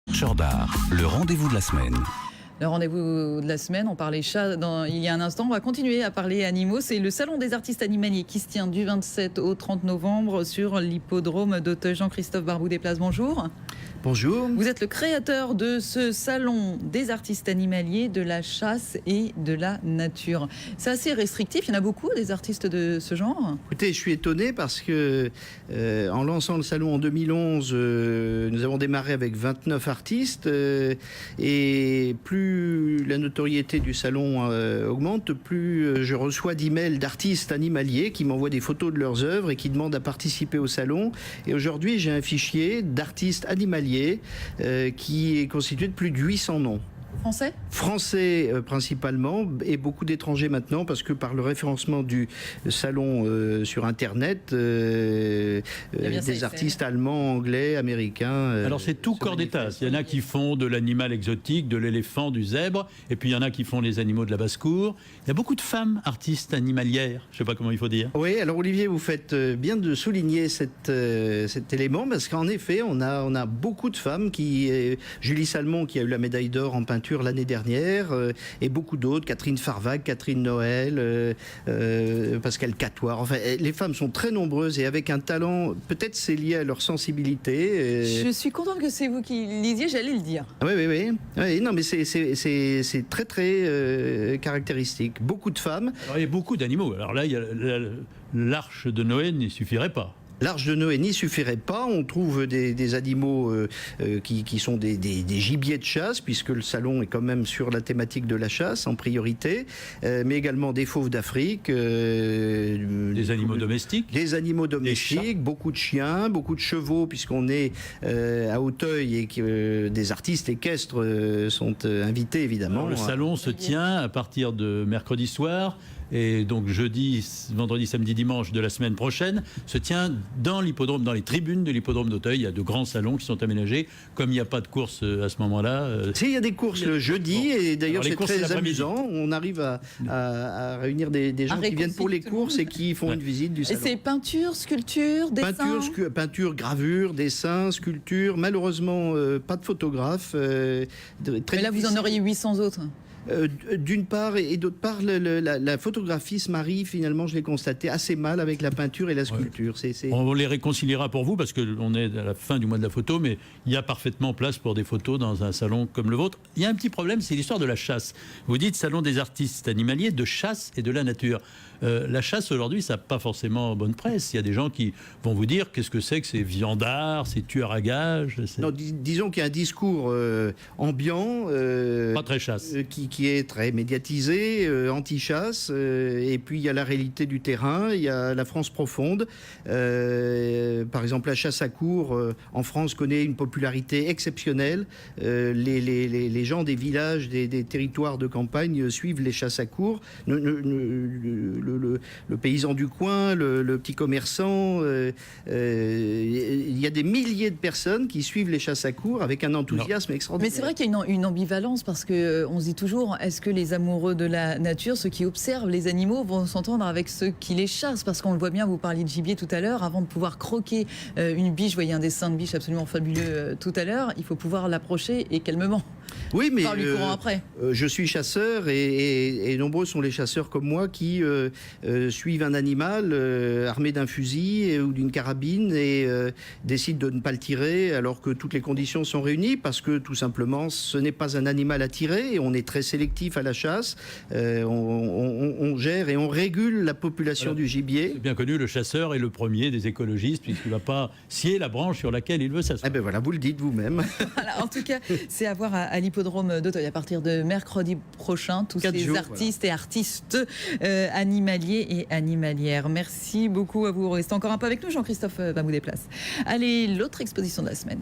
Chercheurs d'art, le rendez-vous de la semaine. Le rendez-vous de la semaine, on parlait chat il y a un instant, on va continuer à parler animaux. C'est le Salon des artistes animaliers qui se tient du 27 au 30 novembre sur l'hippodrome d'Auteuil. Jean-Christophe Barbou-Desplaces, bonjour. Bonjour. Vous êtes le créateur de ce Salon des artistes animaliers, de la chasse et de la nature. C'est assez restrictif, il y en a beaucoup des artistes de ce genre. Écoutez, je suis étonné parce que en lançant le salon en 2011, nous avons démarré avec 29 artistes et plus la notoriété du salon augmente, plus je reçois d'emails d'artistes animaliers qui m'envoient des photos de leurs œuvres et qui demandent à participer au salon. Et aujourd'hui, j'ai un fichier d'artistes animaliers qui est constitué de plus de 800 noms. Français principalement, et beaucoup d'étrangers maintenant, parce que par le référencement du salon sur Internet, des artistes allemands, anglais, américains. Alors c'est tout corps d'état. Il y en a qui font de l'animal exotique, de l'éléphant, du zèbre, et puis il y en a qui font les animaux de la basse-cour. Il y a beaucoup de femmes artistes animalières, je ne sais pas comment il faut dire. Oui, alors Olivier, vous faites bien de souligner cet élément, parce qu'en effet, on a beaucoup de femmes Julie Salmon, qui a eu la médaille d'or en peinture l'année dernière, et beaucoup d'autres, Catherine Farvag, Catherine Noël, Pascal Catoire. Enfin, les femmes sont très nombreuses et avec un talent, peut-être c'est lié à leur sensibilité. Je suis contente que c'est vous qui lisiez, j'allais le dire. Oui, non, mais c'est très très caractéristique. Beaucoup de femmes. Alors, il y a beaucoup d'animaux. Alors là, l'arche de Noé n'y suffirait pas. L'Arche de Noé n'y suffirait pas. On trouve des animaux qui sont des gibiers de chasse, puisque le salon est quand même sur la thématique de la chasse en priorité, mais également des fauves d'Afrique. Des animaux domestiques. Des animaux domestiques, beaucoup de chiens, beaucoup de chevaux, puisqu'on est à Auteuil et que des artistes équestres sont invités évidemment. Alors, le salon se tient à partir de mercredi soir. Et donc jeudi, vendredi, samedi, dimanche de la semaine prochaine, se tient dans l'hippodrome, dans les tribunes de l'hippodrome d'Auteuil. Il y a de grands salons qui sont aménagés. Comme il n'y a pas de course à ce moment-là... il y a des courses le jeudi, et d'ailleurs c'est très amusant. On arrive à réunir des gens qui viennent pour les courses et qui font une visite du salon. Et c'est peinture, sculpture, dessin Peinture, gravure, dessin, sculpture. Malheureusement, pas de photographe. Mais là, vous en auriez 800 autres. D'une part, et d'autre part, la photographie se marie, finalement, je l'ai constaté, assez mal avec la peinture et la sculpture. Ouais. On les réconciliera pour vous, parce qu'on est à la fin du mois de la photo, mais il y a parfaitement place pour des photos dans un salon comme le vôtre. Il y a un petit problème, c'est l'histoire de la chasse. Vous dites salon des artistes animaliers, de chasse et de la nature. La chasse, aujourd'hui, ça n'a pas forcément bonne presse. Il y a des gens qui vont vous dire qu'est-ce que c'est viandard, c'est tueur à gages. Non, disons qu'il y a un discours ambiant, pas très chasse, qui est très médiatisé, anti-chasse, et puis il y a la réalité du terrain, il y a la France profonde. Par exemple, la chasse à courre en France connaît une popularité exceptionnelle. Les gens des villages, des territoires de campagne suivent les chasses à courre. Le paysan du coin, le petit commerçant, il y a des milliers de personnes qui suivent les chasses à courre avec un enthousiasme extraordinaire. Mais c'est vrai qu'il y a une ambivalence, parce qu'on se dit toujours, est-ce que les amoureux de la nature, ceux qui observent les animaux, vont s'entendre avec ceux qui les chassent? Parce qu'on le voit bien, vous parliez de gibier tout à l'heure, avant de pouvoir croquer une biche, vous voyez un dessin de biche absolument fabuleux tout à l'heure, il faut pouvoir l'approcher et calmement. Oui, mais lui courant après. Je suis chasseur et nombreux sont les chasseurs comme moi qui suivent un animal armé d'un fusil ou d'une carabine et décident de ne pas le tirer alors que toutes les conditions sont réunies, parce que tout simplement ce n'est pas un animal à tirer et on est très sélectif à la chasse. On gère et on régule la population du gibier. C'est bien connu, le chasseur est le premier des écologistes, puisqu'il ne va pas scier la branche sur laquelle il veut s'asseoir. Eh ben voilà, vous le dites vous-même. Voilà, en tout cas, c'est à voir à l'hippodrome d'Auteuil à partir de mercredi prochain, tous ces artistes et artistes animaliers et animalières. Merci beaucoup à vous. Restez encore un peu avec nous, Jean-Christophe Barbou-Desplaces. Allez, l'autre exposition de la semaine.